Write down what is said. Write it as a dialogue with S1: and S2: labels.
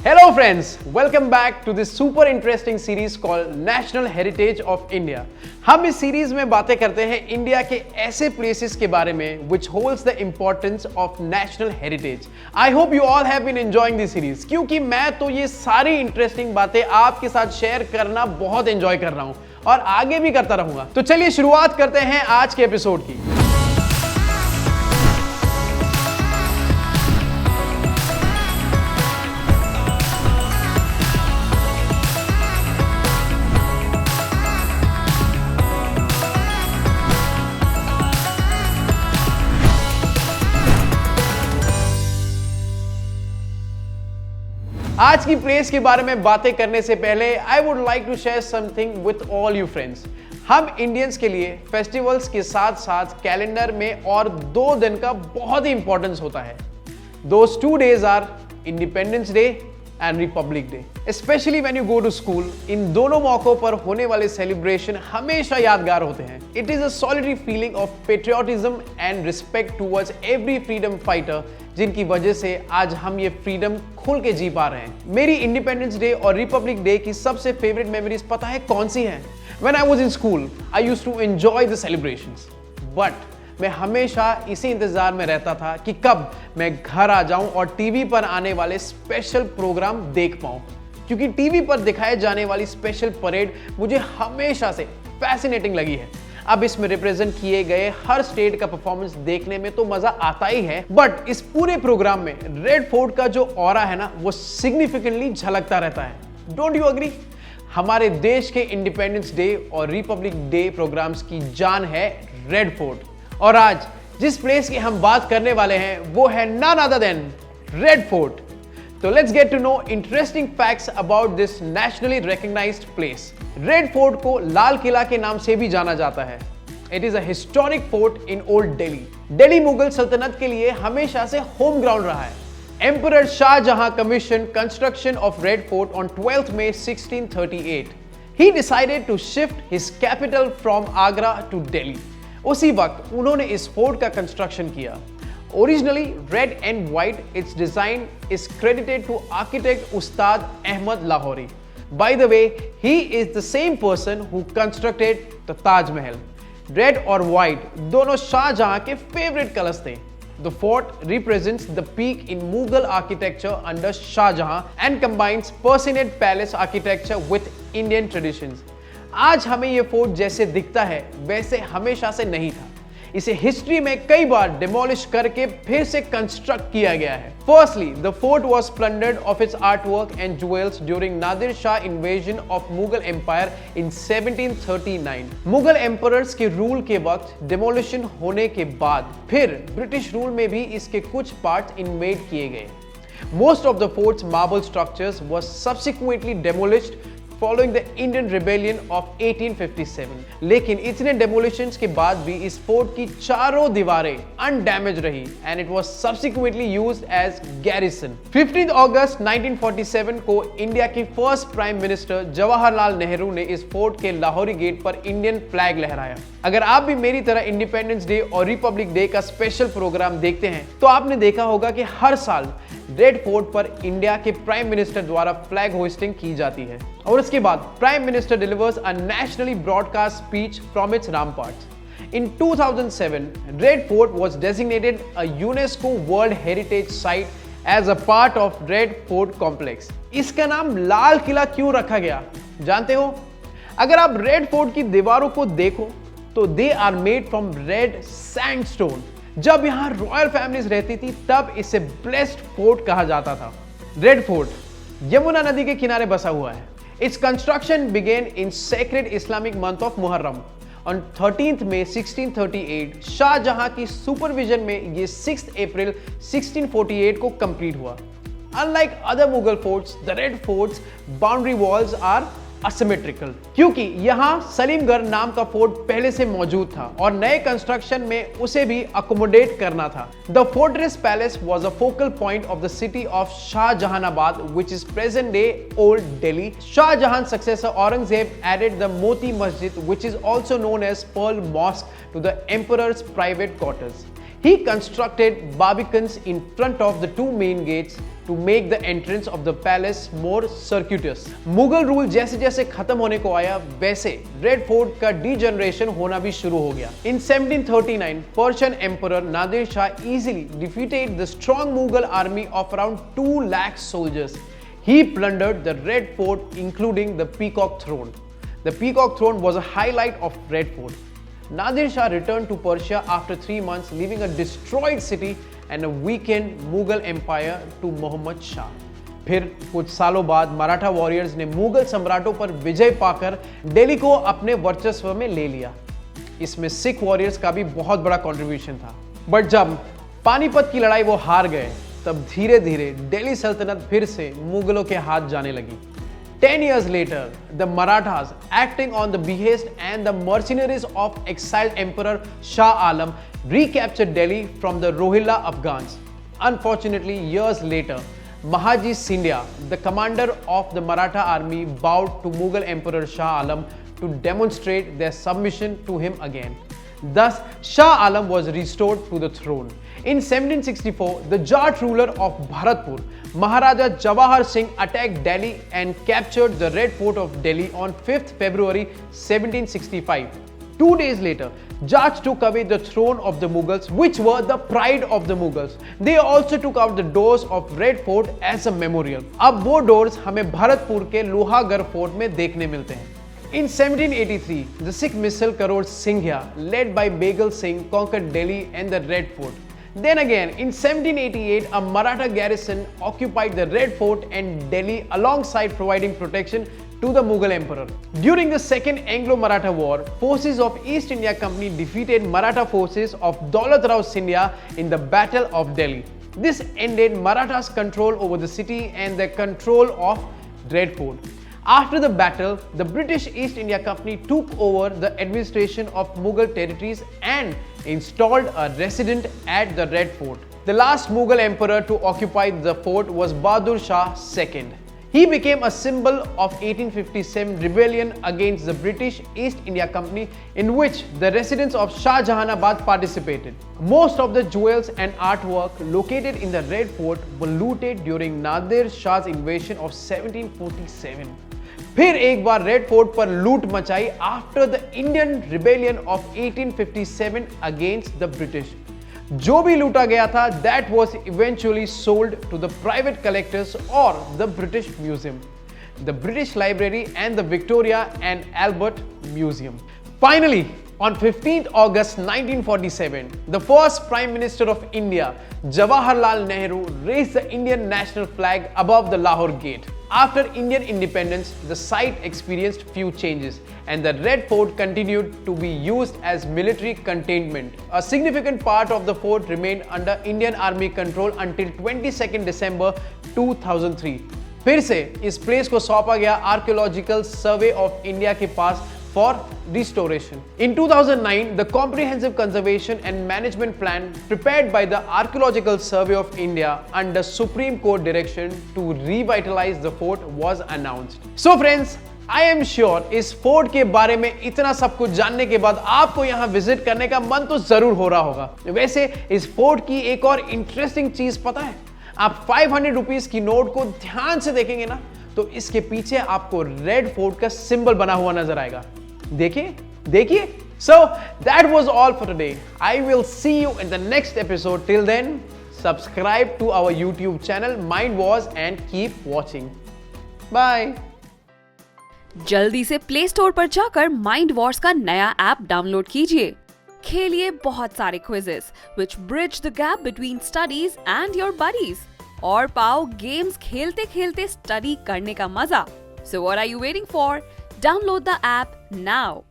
S1: Hello friends, welcome back to this super interesting series called National Heritage of India. हम इस series में बातें करते हैं इंडिया के ऐसे प्लेसेस के बारे में which holds the importance of national heritage. I hope you all have been enjoying this series क्योंकि मैं तो ये सारी इंटरेस्टिंग बातें आपके साथ शेयर करना बहुत एंजॉय कर रहा हूँ और आगे भी करता रहूंगा। तो चलिए शुरुआत करते हैं आज के एपिसोड की। आज की प्लेस के बारे में बातें करने से पहले I would like to share something with all you friends. हम इंडियंस के लिए फेस्टिवल्स के साथ साथ कैलेंडर में और 2 दिन का बहुत ही इंपॉर्टेंस होता है। Those 2 days are Independence Day and Republic Day. Specially when you go to school, इन दोनों मौकों पर होने वाले सेलिब्रेशन हमेशा यादगार होते हैं। It is a सॉलिडरी feeling of patriotism and respect towards every freedom fighter जिनकी वजह से आज हम ये फ्रीडम खुल के जी पा रहे हैं। मेरी इंडिपेंडेंस डे और रिपब्लिक डे की सबसे फेवरेट मेमोरीज पता है कौन सी हैं? When I was in school, I used to enjoy the celebrations. But मैं हमेशा इसी इंतजार में रहता था कि कब मैं घर आ जाऊं और टीवी पर आने वाले स्पेशल प्रोग्राम देख पाऊं, क्योंकि टीवी पर दिखाए जाने वाली स्पेशल परेड मुझे हमेशा से फैसिनेटिंग लगी है। अब इसमें रिप्रेजेंट किए गए हर स्टेट का परफॉर्मेंस देखने में तो मजा आता ही है, बट इस पूरे प्रोग्राम में रेड फोर्ट का जो ऑरा है ना, वो सिग्निफिकेंटली झलकता रहता है। Don't you agree? हमारे देश के इंडिपेंडेंस डे और रिपब्लिक डे प्रोग्राम्स की जान है रेड फोर्ट। और आज जिस प्लेस की हम बात करने वाले हैं वो है none other than red fort. So let's get to know interesting facts about this nationally recognized place. Red fort को लाल किला के नाम से भी जाना जाता है। It is a historic fort in Old Delhi. Delhi Mughal सल्तनत के लिए हमेशा से होम ग्राउंड रहा है। Emperor Shahjahan commissioned construction of Red Fort on 12th May 1638. He decided to shift his capital from Agra to Delhi. उसी वक्त उन्होंने इस फोर्ट का कंस्ट्रक्शन किया। Originally red and white, its design is credited to architect Ustad Ahmad Lahori. By the way, he is the same person who constructed the Taj Mahal. Red और white दोनों शाहजहां के favorite colors थे। The fort represents the peak in Mughal architecture under Shah Jahan and combines Persianate palace architecture with Indian traditions. आज हमें ये fort जैसे दिखता है वैसे हमेशा से नहीं था। इसे हिस्ट्री में कई बार डिमोलिश करके फिर से कंस्ट्रक्ट किया गया है। Firstly, the fort was plundered of its artwork and jewels during Nadir Shah invasion of Mughal empire in 1739। Mughal emperors के रूल के वक्त डिमोलिशन होने के बाद फिर ब्रिटिश रूल में भी इसके कुछ पार्ट्स इन्वेड किए गए। Most of the forts marble structures were subsequently demolished following the Indian Rebellion of 1857. लेकिन इतने demolitions के बाद भी इस फोर्ट की चारों दीवारें undamaged रही and it was subsequently used as garrison. 15 अगस्त 1947 को इंडिया की first prime minister Jawaharlal Nehru ने इस फोर्ट के लाहौरी गेट पर इंडियन फ्लैग लहराया। अगर आप भी मेरी तरह इंडिपेंडेंस डे और रिपब्लिक डे का स्पेशल प्रोग्राम देखते हैं तो आपने देखा होगा कि हर साल रेड फोर्ट पर इंडिया के प्राइम मिनिस्टर द्वारा फ्लैग होइस्टिंग की जाती है और उसके बाद prime minister delivers a nationally broadcast speech from its ramparts. In 2007, red fort was designated a UNESCO world heritage site as a part of Red Fort complex. इसका नाम लाल किला क्यों रखा गया जानते हो? अगर आप रेड फोर्ट की दीवारों को देखो तो they are made from red sandstone. जब यहां रॉयल फैमिलीज रहती थी तब इसे ब्लेस्ड फोर्ट कहा जाता था। रेड फोर्ट यमुना नदी के किनारे बसा हुआ है। Its construction began in sacred Islamic month of Muharram on 13th May 1638। Shah Jahan की सुपरविजन में ये 6 अप्रैल 1648 को कंप्लीट हुआ। Unlike other Mughal forts, the Red Fort's boundary walls are asymmetrical, क्योंकि यहाँ सलीमगढ़ नाम का फोर्ट पहले से मौजूद था और नए कंस्ट्रक्शन में उसे भी अकोमोडेट करना था। The fortress palace was a focal point of the city of Shahjahanabad, which is present day Old Delhi. Shah Jahan's successor Aurangzeb added the Moti Masjid, which is also known as Pearl Mosque, to the emperor's private quarters. He constructed barbicans in front of the two main gates to make the entrance of the palace more circuitous. Mughal rule जैसे जैसे खत्म होने को आया वैसे red fort का degeneration होना भी शुरू हो गया. In 1739, Persian Emperor Nadir Shah easily defeated the strong Mughal army of around 2 lakh soldiers. He plundered the Red Fort, including the Peacock Throne. The Peacock Throne was a highlight of Red Fort. Nadir Shah returned to Persia after 3 months, leaving a destroyed city and a weakened Mughal empire to Muhammad Shah. फिर कुछ सालों बाद Maratha warriors ने मुगल सम्राटों पर विजय पाकर दिल्ली को अपने वर्चस्व में ले लिया. इसमें सिख वॉरियर्स का भी बहुत बड़ा कंट्रीब्यूशन था. बट जब पानीपत की लड़ाई वो हार गए, तब धीरे धीरे दिल्ली सल्तनत फिर से मुगलों के हाथ जाने लगी. 10 years later, the Marathas, acting on the behest and the mercenaries of exiled Emperor Shah Alam, recaptured Delhi from the Rohilla Afghans. Unfortunately, years later, Mahaji Scindia, the commander of the Maratha army, bowed to Mughal Emperor Shah Alam to demonstrate their submission to him again. Thus, Shah Alam was restored to the throne. In 1764, the Jat ruler of Bharatpur, Maharaja Jawahar Singh, attacked Delhi and captured the Red Fort of Delhi on 5th February 1765. 2 days later, Jats took away the throne of the Mughals, which were the pride of the Mughals. They also took out the doors of Red Fort as a memorial. अब वो doors हमें भरतपुर के Lohagarh fort में देखने मिलते हैं. In 1783, the Sikh missile Karol Singhia, led by Begal Singh, conquered Delhi and the Red Fort. Then again, in 1788, a Maratha garrison occupied the Red Fort and Delhi alongside providing protection to the Mughal emperor. During the Second Anglo-Maratha War, forces of East India Company defeated Maratha forces of Daulat Rao Scindia in the Battle of Delhi. This ended Marathas' control over the city and their control of Red Fort. After the battle, the British East India Company took over the administration of Mughal territories and installed a resident at the Red Fort. The last Mughal emperor to occupy the fort was Bahadur Shah II. He became a symbol of 1857 rebellion against the British East India Company, in which the residents of Shah Jahanabad participated. Most of the jewels and artwork located in the Red Fort were looted during Nadir Shah's invasion of 1747. फिर एक बार red fort पर लूट मचाई after the Indian rebellion of 1857 against the British. जो भी लूटा गया था, that was eventually sold to the private collectors और the British Museum, the British Library and the Victoria and Albert Museum. Finally, on 15th August 1947, the first Prime Minister of India, Jawaharlal Nehru, raised the Indian national flag above the Lahore Gate. After Indian independence, the site experienced few changes and the Red Fort continued to be used as military containment. A significant part of the fort remained under Indian Army control until 22nd December 2003. फिर से इस place को सौंपा गया archaeological survey of India के पास for restoration. In 2009, the Comprehensive Conservation and Management Plan prepared by the Archaeological Survey of India under Supreme Court direction to revitalize the fort was announced. So friends, I am sure इस fort के बारे में इतना सब कुछ जानने के बाद आपको यहाँ विजिट करने का मन तो जरूर हो रहा होगा. वैसे इस फोर्ट की एक और इंटरेस्टिंग चीज पता है? आप 500 रुपीज की नोट को ध्यान से देखेंगे ना, तो इसके पीछे आपको रेड फोर्ट का सिंबल बना हुआ नजर आएगा. देखिए देखिए. So that was all for today. I will see you in the next episode. Till then, subscribe to our YouTube channel Mind Wars and keep watching. Bye.
S2: जल्दी से प्ले स्टोर पर जाकर माइंड वॉर्स का नया app download कीजिए. खेलिए बहुत सारे quizzes which bridge the gap between studies and your buddies. और पाओ गेम्स खेलते खेलते स्टडी करने का मजा. So what are you waiting for? Download the app now.